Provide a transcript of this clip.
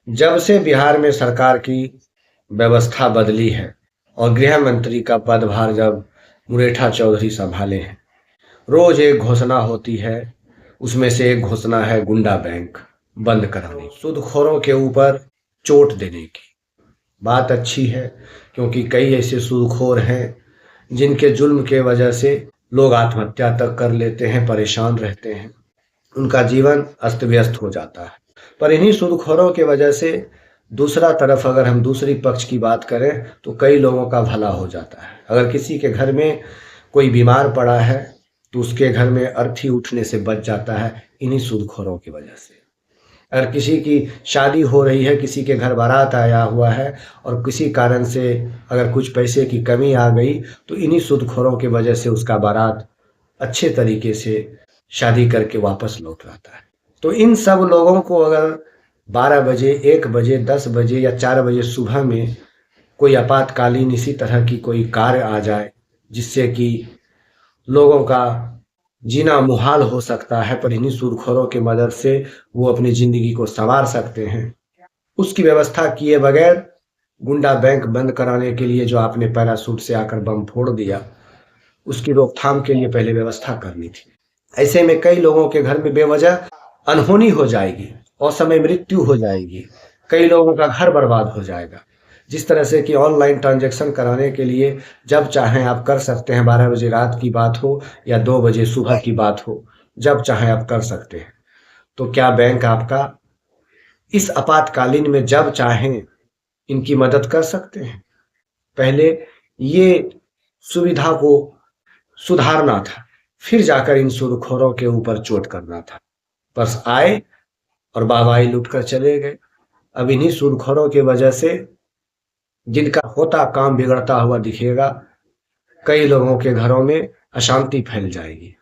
जब से बिहार में सरकार की व्यवस्था बदली है और गृह मंत्री का पदभार जब मुरेठा चौधरी संभाले हैं, रोज एक घोषणा होती है। उसमें से एक घोषणा है गुंडा बैंक बंद कराने की, सूदखोरों के ऊपर चोट देने की। बात अच्छी है, क्योंकि कई ऐसे सूदखोर हैं जिनके जुल्म के वजह से लोग आत्महत्या तक कर लेते हैं, परेशान रहते हैं, उनका जीवन अस्त व्यस्त हो जाता है। पर इन्हीं सूदखोरों की वजह से दूसरा तरफ अगर हम दूसरी पक्ष की बात करें तो कई लोगों का भला हो जाता है। अगर किसी के घर में कोई बीमार पड़ा है तो उसके घर में अर्थी उठने से बच जाता है, इन्हीं सूदखोरों की वजह से। अगर किसी की शादी हो रही है, किसी के घर बारात आया हुआ है और किसी कारण से अगर कुछ पैसे की कमी आ गई तो इन्हीं सूदखोरों की वजह से उसका बारात अच्छे तरीके से शादी करके वापस लौट आता है। तो इन सब लोगों को अगर 12 बजे, 1 बजे, 10 बजे या 4 बजे सुबह में कोई आपातकालीन इसी तरह की कोई कार्य आ जाए जिससे कि लोगों का जीना मुहाल हो सकता है, पर इन्हीं सूदखोरों की मदद से वो अपनी जिंदगी को संवार सकते हैं, उसकी व्यवस्था किए बगैर गुंडा बैंक बंद कराने के लिए जो आपने पैराशूट से आकर बम फोड़ दिया, उसकी रोकथाम के लिए पहले व्यवस्था करनी थी। ऐसे में कई लोगों के घर में बेवजह अनहोनी हो जाएगी, असमय मृत्यु हो जाएगी, कई लोगों का घर बर्बाद हो जाएगा। जिस तरह से कि ऑनलाइन ट्रांजैक्शन कराने के लिए जब चाहें आप कर सकते हैं, 12 बजे रात की बात हो या 2 बजे सुबह की बात हो, जब चाहें आप कर सकते हैं। तो क्या बैंक आपका इस आपातकालीन में जब चाहें इनकी मदद कर सकते हैं? पहले ये सुविधा को सुधारना था, फिर जाकर इन सूदखोरों के ऊपर चोट करना था। बस आए और वाहवाही लूट कर चले गए। अब इन्हीं सूदखोरों की वजह से जिनका होता काम बिगड़ता हुआ दिखेगा, कई लोगों के घरों में अशांति फैल जाएगी।